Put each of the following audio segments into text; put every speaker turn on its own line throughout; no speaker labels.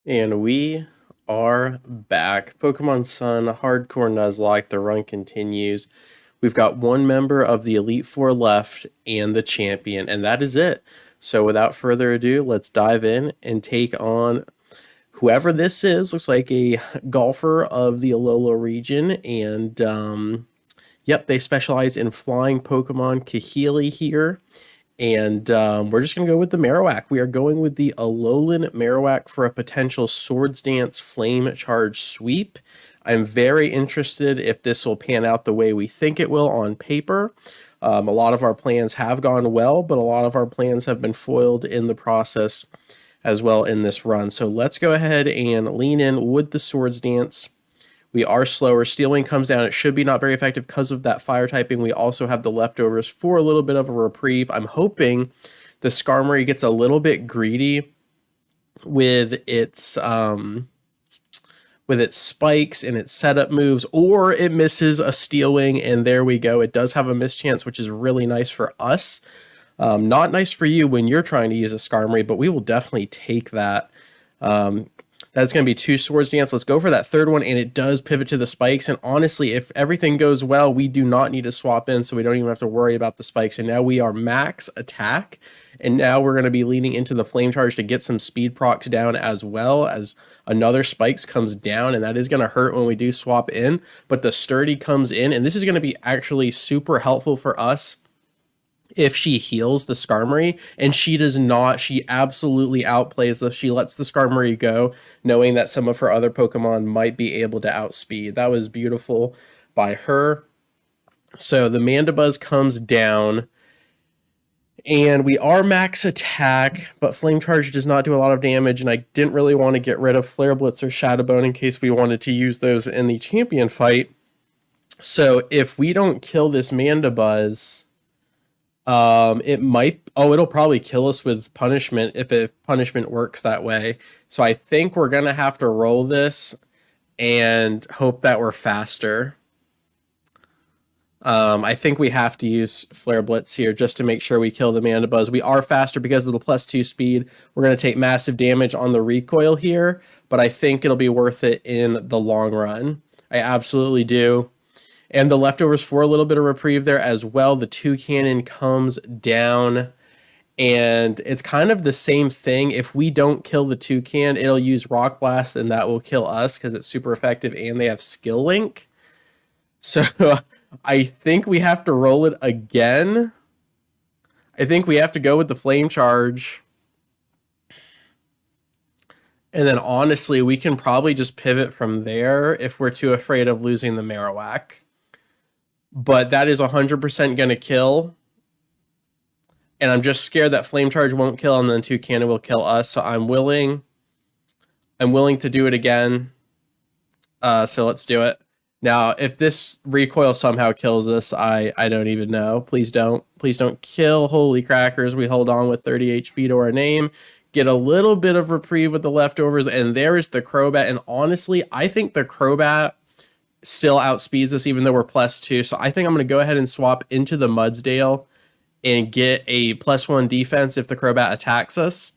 And we are back. Pokemon Sun, Hardcore Nuzlocke, the run continues. We've got one member of the Elite Four left and the champion, and that is it. So without further ado, let's dive in and take on whoever this is. Looks like a golfer of the Alola region, and yep, they specialize in flying Pokemon. Kahili here. And we're just going to go with the Marowak. We are going with the Alolan Marowak for a potential Swords Dance Flame Charge sweep. I'm very interested if this will pan out the way we think it will on paper. A lot of our plans have gone well, but a lot of our plans have been foiled in the process as well in this run. So let's go ahead and lean in with the Swords Dance. We are slower. Stealing comes down. It should be not very effective because of that fire typing. We also have the leftovers for a little bit of a reprieve. I'm hoping the Skarmory gets a little bit greedy with its spikes and its setup moves, or it misses a Steel Wing, and there we go. It does have a mischance, which is really nice for us. Not nice for you when you're trying to use a Skarmory, but we will definitely take that. That's going to be two Swords Dance. Let's go for that third one, and it does pivot to the spikes. And honestly, if everything goes well, we do not need to swap in, so we don't even have to worry about the spikes. And now we are max attack, and now we're going to be leaning into the Flame Charge to get some speed procs down as well as another spikes comes down, and that is going to hurt when we do swap in. But the Sturdy comes in, and this is going to be actually super helpful for us if she heals the Skarmory, and she does not. She absolutely outplays us. She lets the Skarmory go, knowing that some of her other Pokemon might be able to outspeed. That was beautiful by her. So the Mandibuzz comes down, and we are max attack, but Flame Charge does not do a lot of damage, and I didn't really want to get rid of Flare Blitz or Shadow Bone in case we wanted to use those in the champion fight. So if we don't kill this Mandibuzz, it might, it'll probably kill us with punishment if punishment works that way. So I think we're gonna have to roll this and hope that we're faster. I think we have to use Flare Blitz here just to make sure we kill the Mandibuzz. We are faster because of the +2 speed. We're going to take massive damage on the recoil here, but I think it'll be worth it in the long run. I absolutely do. And the leftovers for a little bit of reprieve there as well. The Toucannon comes down, and it's kind of the same thing. If we don't kill the Toucan, it'll use Rock Blast, and that will kill us because it's super effective, and they have Skill Link. So I think we have to roll it again. I think we have to go with the Flame Charge. And then honestly, we can probably just pivot from there if we're too afraid of losing the Marowak. But that is 100% going to kill. And I'm just scared that Flame Charge won't kill, and then Toucannon will kill us. So I'm willing to do it again. So let's do it. Now, if this recoil somehow kills us, I don't even know. Please don't. Please don't kill. Holy crackers. We hold on with 30 HP to our name. Get a little bit of reprieve with the leftovers. And there is the Crobat. And honestly, I think the Crobat still outspeeds us even though we're +2. So I think I'm going to go ahead and swap into the Mudsdale and get a +1 defense if the Crobat attacks us.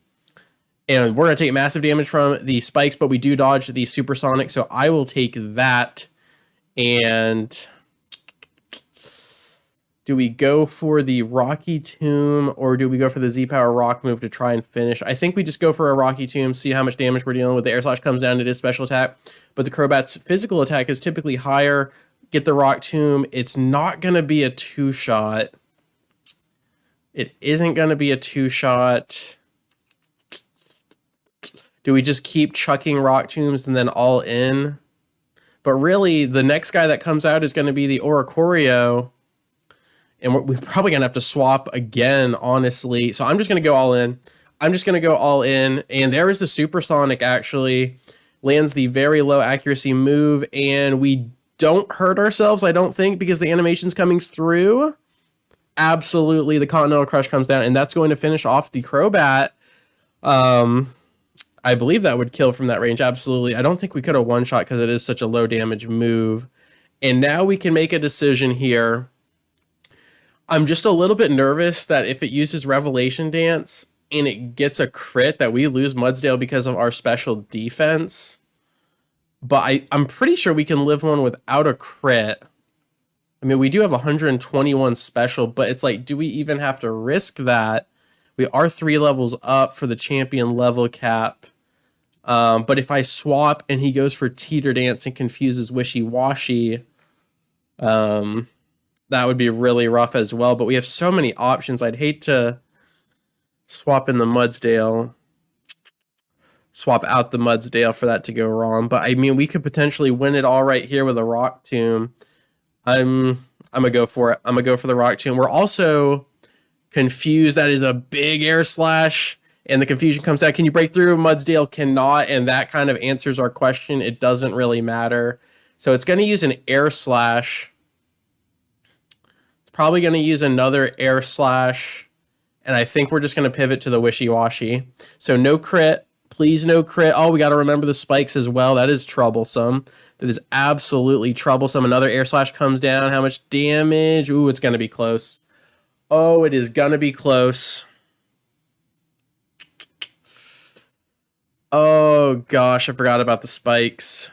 And we're going to take massive damage from the spikes, but we do dodge the Supersonic. So I will take that. And do we go for the Rocky Tomb or do we go for the Z-Power Rock move to try and finish? I think we just go for a Rocky Tomb, see how much damage we're dealing with. The Air Slash comes down, it is special attack, but the Crobat's physical attack is typically higher. Get the Rock Tomb. It's not going to be a 2-shot. It isn't going to be a 2-shot. Do we just keep chucking Rock Tombs and then all in? But really, the next guy that comes out is going to be the Oricorio. And we're probably going to have to swap again, honestly. So I'm just going to go all in. And there is the Supersonic, actually. Lands the very low accuracy move. And we don't hurt ourselves, I don't think, because the animation's coming through. Absolutely, the Continental Crush comes down. And that's going to finish off the Crobat. I believe that would kill from that range, absolutely. I don't think we could have one-shot because it is such a low damage move. And now we can make a decision here. I'm just a little bit nervous that if it uses Revelation Dance, and it gets a crit, that we lose Mudsdale because of our special defense. But I'm pretty sure we can live one without a crit. I mean, we do have 121 special, but it's like, do we even have to risk that? We are 3 levels up for the champion level cap. But if I swap and he goes for Teeter Dance and confuses Wishy Washy, that would be really rough as well. But we have so many options. I'd hate to swap in the Mudsdale, swap out the Mudsdale for that to go wrong. But I mean, we could potentially win it all right here with a Rock Tomb. I'm gonna go for it. I'm gonna go for the Rock Tomb. We're also confused. That is a big air slash, and the confusion comes out. Can you break through? Mudsdale cannot, and that kind of answers our question. It doesn't really matter. So it's going to use an air slash. It's probably going to use another air slash, and I think we're just going to pivot to the Wishy Washy. So no crit. Please no crit. Oh, we got to remember the spikes as well. That is troublesome. That is absolutely troublesome. Another air slash comes down. How much damage? Ooh, it's going to be close. Oh, it is going to be close. Oh, gosh, I forgot about the spikes.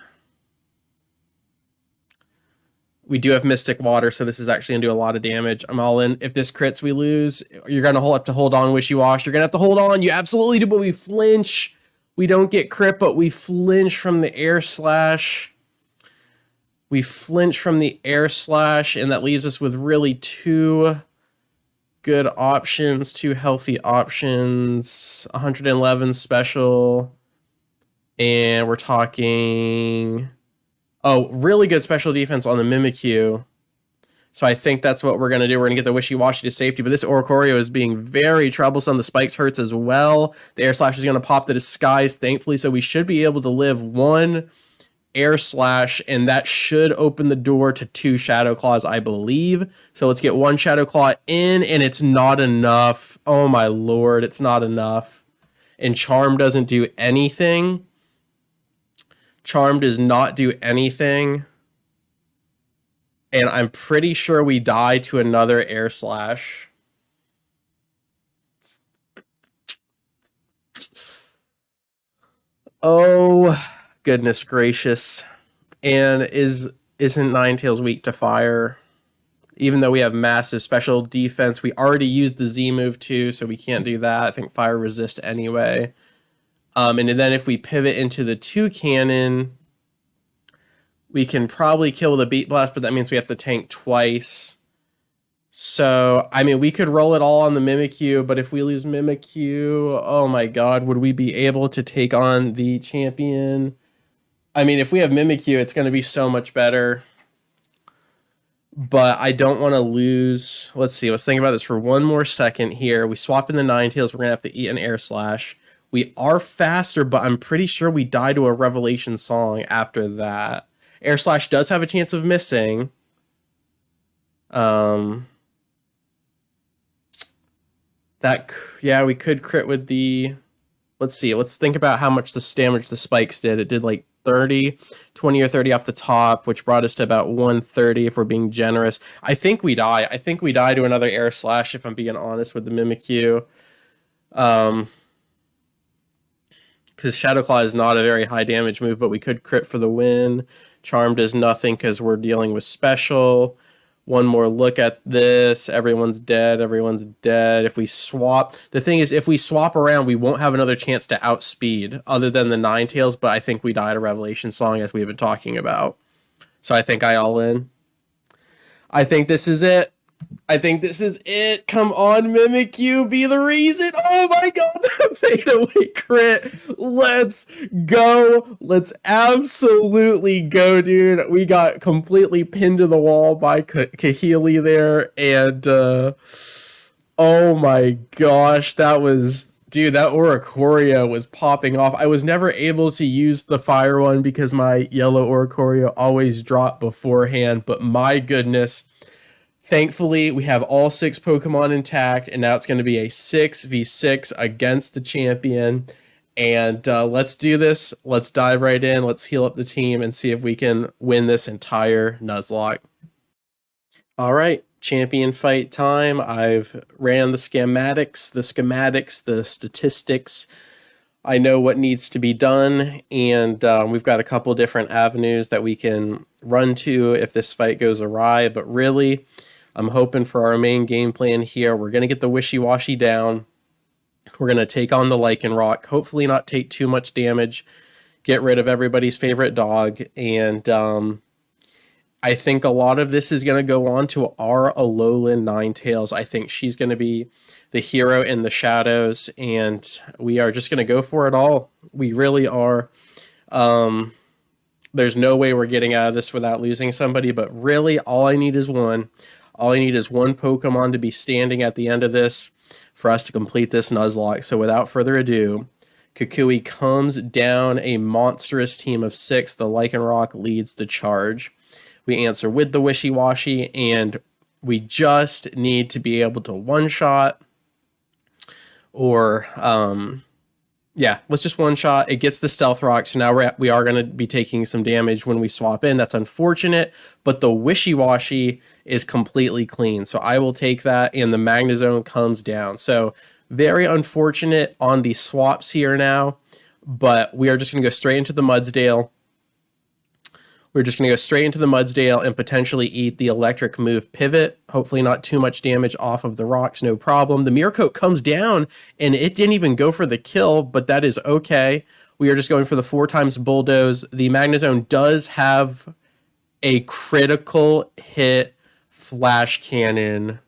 We do have Mystic Water, so this is actually going to do a lot of damage. I'm all in. If this crits, we lose. You're going to have to hold on, Wishy Wash. You're going to have to hold on. You absolutely do, but we flinch. We don't get crit, but we flinch from the air slash. We flinch from the air slash, and that leaves us with really 2 good options, 2 healthy options. 111 special, and we're talking, oh, really good special defense on the Mimikyu. So I think that's what we're going to do. We're going to get the Wishy Washy to safety, but this Oricorio is being very troublesome. The spikes hurts as well. The air slash is going to pop the disguise, thankfully, so we should be able to live 1 air slash, and that should open the door to 2 Shadow Claws, I believe. So let's get 1 Shadow Claw in, and it's not enough. Oh my lord, it's not enough. And Charm doesn't do anything. Charm does not do anything. And I'm pretty sure we die to another air slash. Oh, goodness gracious. And isn't Ninetales weak to fire? Even though we have massive special defense, we already used the Z move too, so we can't do that. I think fire resist anyway. And then if we pivot into the 2 cannon, we can probably kill the Beat Blast, but that means we have to tank twice. So, I mean, we could roll it all on the Mimikyu, but if we lose Mimikyu, oh my god, would we be able to take on the champion? I mean, if we have Mimikyu, it's going to be so much better. But I don't want to lose. Let's see. Let's think about this for one more second here. We swap in the Ninetales. We're going to have to eat an air slash. We are faster, but I'm pretty sure we die to a Revelation Song after that. Air slash does have a chance of missing. Yeah, we could crit with the, let's see, let's think about how much the damage the spikes did. It did like 30, 20 or 30 off the top, which brought us to about 130 if we're being generous. I think we die. I think we die to another air slash, if I'm being honest, with the Mimikyu. Because Shadow Claw is not a very high damage move, but we could crit for the win. Charm does nothing because we're dealing with special. One more look at this. Everyone's dead. Everyone's dead. If we swap, the thing is, if we swap around, we won't have another chance to outspeed other than the Ninetales, but I think we die to Revelation Song, as we've been talking about. So I think I all in. I think this is it. I think this is it. Come on, Mimikyu, be the reason. Oh my god, fade away crit. Let's go. Let's absolutely go, dude. We got completely pinned to the wall by Kahili there. And oh my gosh, that was... Dude, that Oricorio was popping off. I was never able to use the fire one because my yellow Oricorio always dropped beforehand. But my goodness... Thankfully, we have all 6 Pokemon intact, and now it's going to be a 6v6 against the champion. And let's do this. Let's dive right in. Let's heal up the team and see if we can win this entire Nuzlocke. All right, champion fight time. I've ran the schematics, the statistics. I know what needs to be done, and we've got a couple different avenues that we can run to if this fight goes awry. But really, I'm hoping for our main game plan here. We're going to get the Wishy-Washy down. We're going to take on the Lycanroc, hopefully not take too much damage, get rid of everybody's favorite dog, and I think a lot of this is going to go on to our Alolan Ninetales. I think she's going to be the hero in the shadows, and we are just going to go for it all. We really are. There's no way we're getting out of this without losing somebody, but really all I need is one. All I need is one Pokemon to be standing at the end of this for us to complete this Nuzlocke. So without further ado, Kukui comes down a monstrous team of 6. The Lycanroc leads the charge. We answer with the Wishy-Washy, and we just need to be able to one-shot or, let's just one-shot. It gets the Stealth Rock, so now we are going to be taking some damage when we swap in. That's unfortunate, but the Wishy-Washy is completely clean, so I will take that, and the Magnezone comes down. So very unfortunate on the swaps here now, but we are just going to go straight into the Mudsdale. We're just going to go straight into the Mudsdale and potentially eat the electric move pivot. Hopefully not too much damage off of the rocks, no problem. The Mirror Coat comes down, and it didn't even go for the kill, but that is okay. We are just going for the 4 times Bulldoze. The Magnezone does have a critical hit Flash Cannon.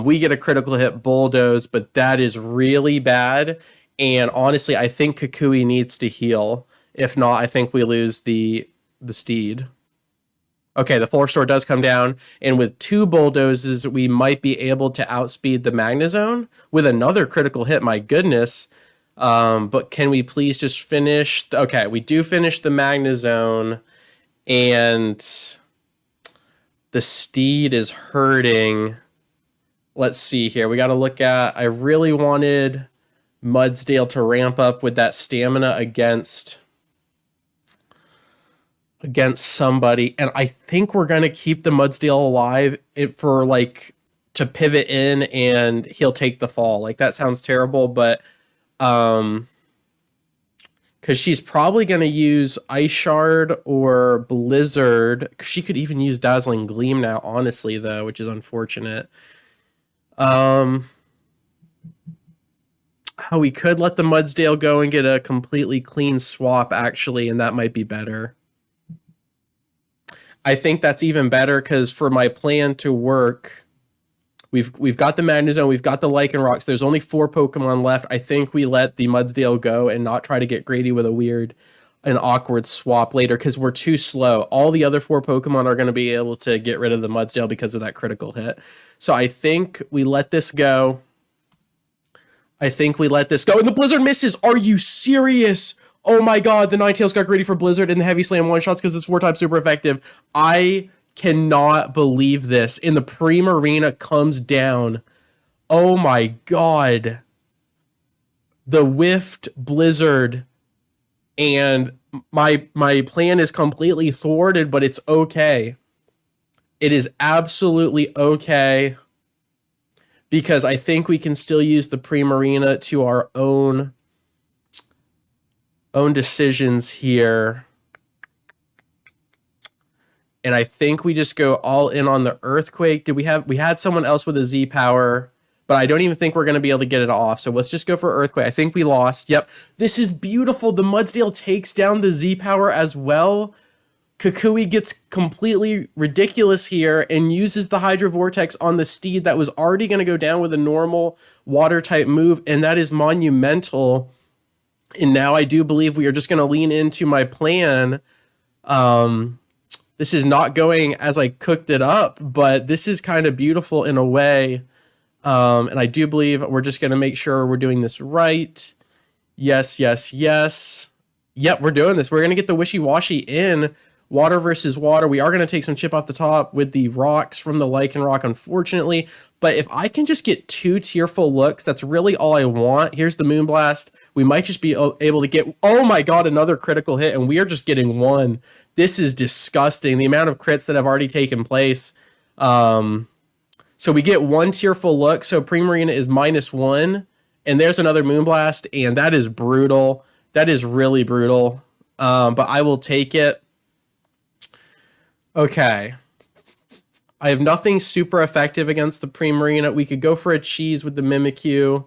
We get a critical hit Bulldoze, but that is really bad. And honestly, I think Kukui needs to heal. If not, I think we lose the steed. Okay, the Full Restore does come down, and with 2 Bulldozes, we might be able to outspeed the Magnezone with another critical hit. My goodness. But can we please just finish? Okay, we do finish the Magnezone, and the steed is hurting. Let's see here. We got to look at... I really wanted Mudsdale to ramp up with that stamina against somebody, and I think we're going to keep the Mudsdale alive for to pivot in and he'll take the fall. That sounds terrible, but because she's probably going to use Ice Shard or Blizzard. She could even use Dazzling Gleam now, honestly, though, which is unfortunate. We could let the Mudsdale go and get a completely clean swap, actually, and that might be better. I think that's even better because for my plan to work, we've got the Magnezone, we've got the Lycanrocs. There's only 4 Pokemon left. I think we let the Mudsdale go and not try to get greedy with an awkward swap later because we're too slow. All the other 4 Pokemon are going to be able to get rid of the Mudsdale because of that critical hit. So I think we let this go. And the Blizzard misses. Are you serious? Oh my god, the Ninetales got greedy for Blizzard and the Heavy Slam one-shots because it's 4 times super effective. I cannot believe this. And the Primarina comes down. Oh my god. The whiffed Blizzard. And my plan is completely thwarted, but it's okay. It is absolutely okay. Because I think we can still use the Primarina to our own decisions here. And I think we just go all in on the Earthquake. We had someone else with a Z power, but I don't even think we're going to be able to get it off. So let's just go for Earthquake. I think we lost. Yep. This is beautiful. The Mudsdale takes down the Z power as well. Kukui gets completely ridiculous here and uses the Hydro Vortex on the steed that was already going to go down with a normal water type move. And that is monumental. And now I do believe we are just going to lean into my plan. This is not going as I cooked it up, but this is kind of beautiful in a way. And I do believe we're just going to make sure we're doing this right. Yes, yes, yes. Yep, we're doing this. We're going to get the Wishy-Washy in. Water versus water. We are going to take some chip off the top with the rocks from the Lycanroc, unfortunately. But if I can just get 2 tearful looks, that's really all I want. Here's the Moonblast. We might just be able to get, oh my god, another critical hit, and we are just getting 1. This is disgusting. The amount of crits that have already taken place. So we get one Tearful Look. So Primarina is -1. And there's another Moonblast. And that is brutal. That is really brutal. But I will take it. Okay. I have nothing super effective against the Primarina. We could go for a cheese with the Mimikyu.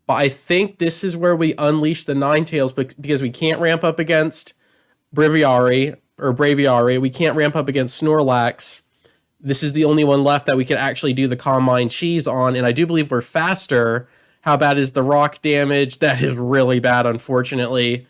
But I think this is where we unleash the Ninetales because we can't ramp up against Braviary. We can't ramp up against Snorlax. This is the only one left that we can actually do the Calm Mind cheese on, and I do believe we're faster. How bad is the rock damage? That is really bad, unfortunately.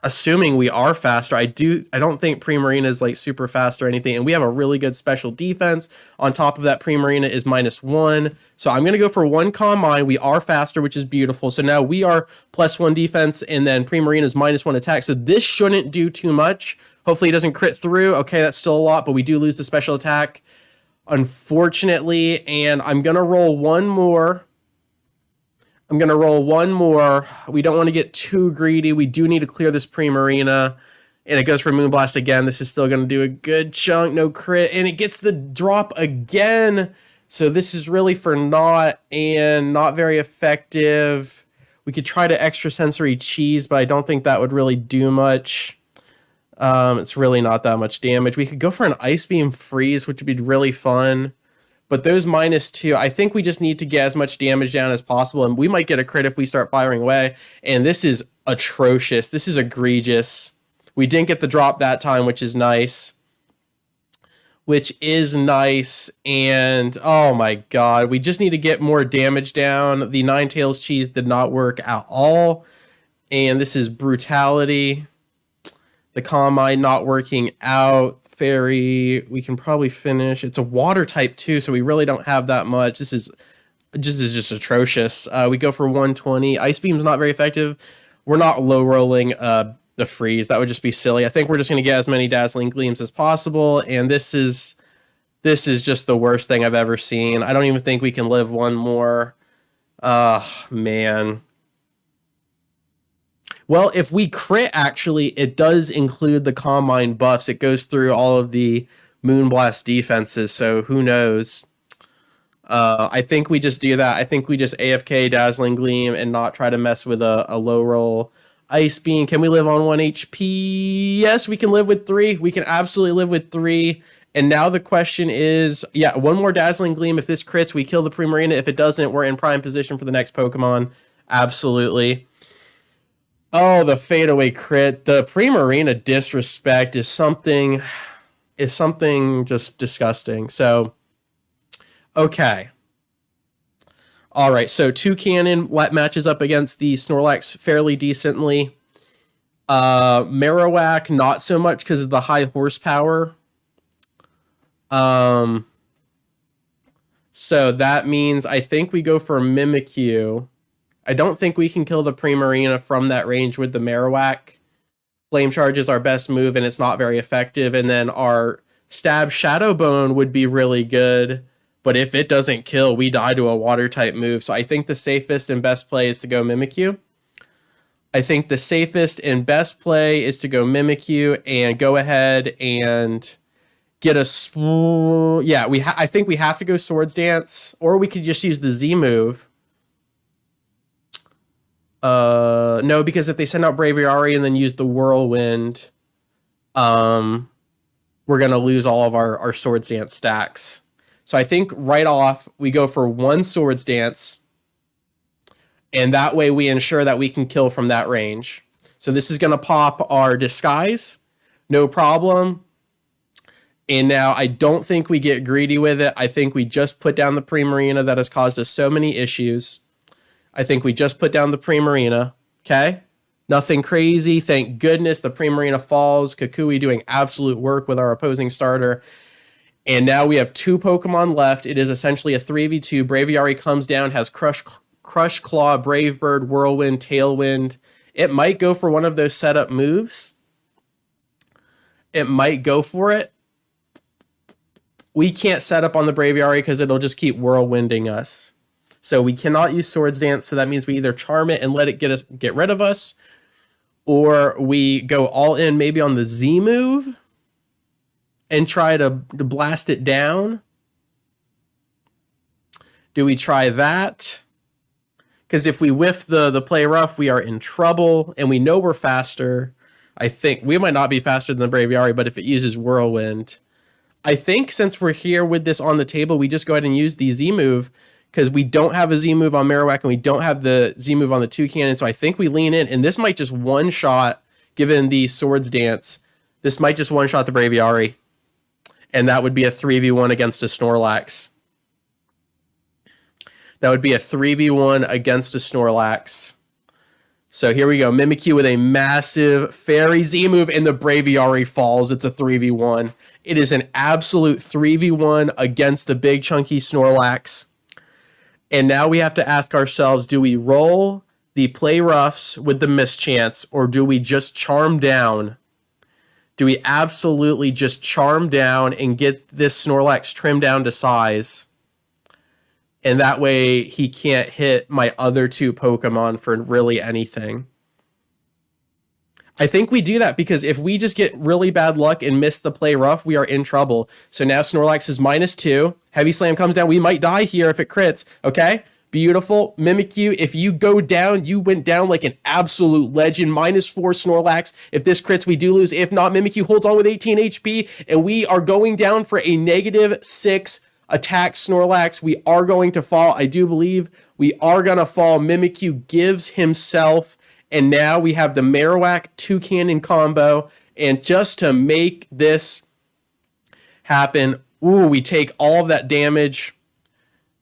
Assuming we are faster, I don't think Primarina is like super fast or anything, and we have a really good special defense. On top of that, Primarina is -1, so I'm gonna go for one Calm Mind. We are faster, which is beautiful. So now we are +1 defense, and then Primarina is -1 attack. So this shouldn't do too much. Hopefully, it doesn't crit through. Okay, that's still a lot, but we do lose the special attack, unfortunately. And I'm gonna roll one more. We don't want to get too greedy. We do need to clear this Primarina. And it goes for Moonblast again. This is still going to do a good chunk. No crit. And it gets the drop again. So this is really for naught and not very effective. We could try to extrasensory cheese, but I don't think that would really do much. It's really not that much damage. We could go for an Ice Beam Freeze, which would be really fun. But those -2, I think we just need to get as much damage down as possible, and we might get a crit if we start firing away. And this is atrocious. This is egregious. We didn't get the drop that time, which is nice. And oh my god, we just need to get more damage down. The Ninetales cheese did not work at all. And this is brutality. The Calm Mind not working out. Fairy, we can probably finish. It's a water type too, so we really don't have that much. This is just atrocious. We go for 120. Ice Beam's not very effective. We're not low rolling the freeze. That would just be silly. I think we're just going to get as many Dazzling Gleams as possible, and this is just the worst thing I've ever seen. I don't even think we can live one more. Man. Well, if we crit, actually, it does include the Calm Mind buffs. It goes through all of the Moonblast defenses, so who knows? I think we just do that. I think we just AFK Dazzling Gleam and not try to mess with a low roll Ice Beam. Can we live on 1 HP? Yes, we can live with 3. We can absolutely live with 3. And now the question is, yeah, one more Dazzling Gleam. If this crits, we kill the Primarina. If it doesn't, we're in prime position for the next Pokemon. Absolutely. Oh, the fadeaway crit. The Primarina disrespect is something just disgusting. So, okay. All right, so Toucannon matches up against the Snorlax fairly decently. Marowak, not so much because of the high horsepower. So that means I think we go for Mimikyu. I don't think we can kill the Primarina from that range with the Marowak. Flame Charge is our best move, and it's not very effective. And then our Stab Shadow Bone would be really good. But if it doesn't kill, we die to a Water-type move. So I think the safest and best play is to go Mimikyu. I think the safest and best play is to go Mimikyu and go ahead and get a... Yeah, I think we have to go Swords Dance, or we could just use the Z move. No, because if they send out Braviary and then use the Whirlwind, we're going to lose all of our Swords Dance stacks. So I think right off, we go for 1 Swords Dance, and that way we ensure that we can kill from that range. So this is going to pop our Disguise, no problem. And now I don't think we get greedy with it. I think we just put down the Primarina that has caused us so many issues. I think we just put down the Primarina, okay? Nothing crazy. Thank goodness the Primarina falls. Kukui doing absolute work with our opposing starter. And now we have 2 Pokemon left. It is essentially a 3v2. Braviary comes down, has Crush Claw, Brave Bird, Whirlwind, Tailwind. It might go for one of those setup moves. It might go for it. We can't set up on the Braviary because it'll just keep Whirlwinding us. So we cannot use Swords Dance, so that means we either charm it and let it get rid of us, or we go all in maybe on the Z move. and try to blast it down? Do we try that? Because if we whiff the play rough, we are in trouble, and we know we're faster. I think we might not be faster than the Braviary, but if it uses Whirlwind, I think since we're here with this on the table, we just go ahead and use the Z move, because we don't have a Z move on Marowak and we don't have the Z move on the Toucan. So I think we lean in, and this might just one shot, given the Swords Dance, this might just one shot the Braviary, and that would be a 3v1 against a Snorlax. That would be a 3v1 against a Snorlax. So here we go. Mimikyu with a massive Fairy Z move, and the Braviary falls. It's a 3v1. It is an absolute 3v1 against the big chunky Snorlax. And now we have to ask ourselves, do we roll the play roughs with the mischance, or do we just charm down? Do we absolutely just charm down and get this Snorlax trimmed down to size? And that way he can't hit my other two Pokemon for really anything. I think we do that because if we just get really bad luck and miss the play rough, we are in trouble. So now Snorlax is -2. Heavy Slam comes down. We might die here if it crits. Okay, beautiful. Mimikyu, if you go down, you went down like an absolute legend. -4 Snorlax. If this crits, we do lose. If not, Mimikyu holds on with 18 HP, and we are going down for a -6 attack Snorlax. We are going to fall. I do believe we are going to fall. Mimikyu gives himself, and now we have the Marowak Toucan combo. And just to make this happen, we take all of that damage,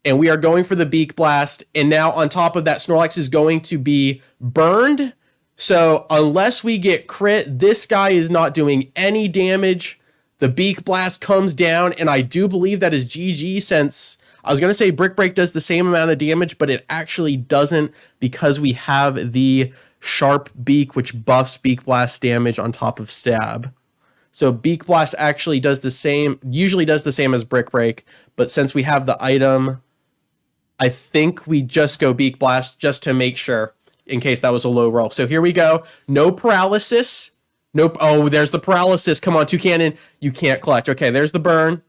and we are going for the Beak Blast. And now on top of that, Snorlax is going to be burned. So unless we get crit, this guy is not doing any damage. The Beak Blast comes down, and I do believe that is GG, since I was going to say Brick Break does the same amount of damage, but it actually doesn't, because we have the Sharp Beak, which buffs Beak Blast damage on top of Stab. So Beak Blast actually does the same, usually does the same as Brick Break, but since we have the item, I think we just go Beak Blast just to make sure, in case that was a low roll. So here we go. No paralysis. Nope. Oh, there's the paralysis. Come on, Toucan. You can't clutch. Okay, there's the burn.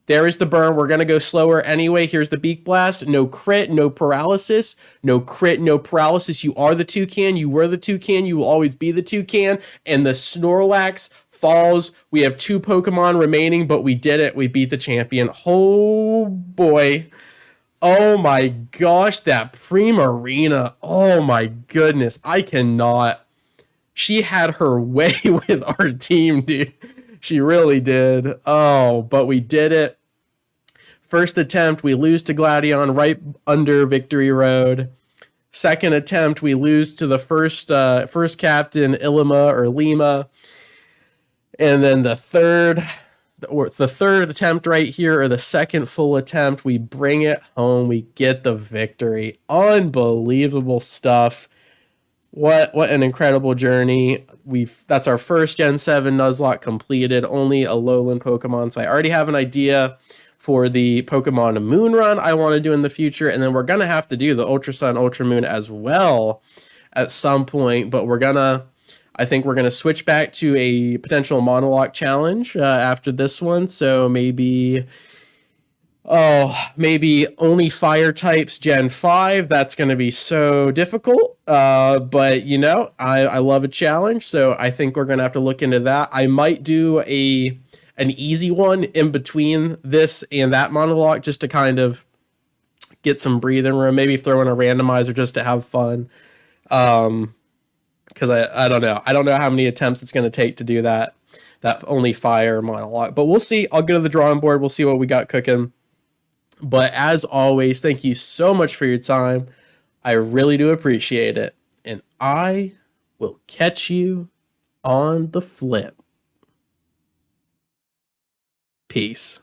There is the burn. We're going to go slower anyway. Here's the Beak Blast. No crit, no paralysis. No crit, no paralysis. You are the Toucan. You were the Toucan. You will always be the Toucan. And the Snorlax falls. We have 2 Pokemon remaining, but we did it. We beat the champion. Oh, boy. Oh, my gosh. That Primarina. Oh, my goodness. I cannot. She had her way with our team, dude. She really did. Oh, but we did it. First attempt, we lose to Gladion right under Victory Road. Second attempt, we lose to the first captain, Ilima or Lima. And then the third attempt right here, or the second full attempt, we bring it home. We get the victory. Unbelievable stuff. What an incredible journey. That's our first Gen 7 Nuzlocke completed, only a lowland Pokemon. So I already have an idea for the Pokemon Moon Run I want to do in the future, and then we're going to have to do the Ultra Sun, Ultra Moon as well at some point, but I think we're going to switch back to a potential monologue challenge after this one. So maybe only fire types Gen 5. That's going to be so difficult. But, you know, I love a challenge, so I think we're going to have to look into that. I might do an easy one in between this and that monologue just to kind of get some breathing room. Maybe throw in a randomizer just to have fun. Because I don't know. I don't know how many attempts it's going to take to do that only fire monologue. But we'll see. I'll go to the drawing board. We'll see what we got cooking. But as always, thank you so much for your time. I really do appreciate it. And I will catch you on the flip. Peace.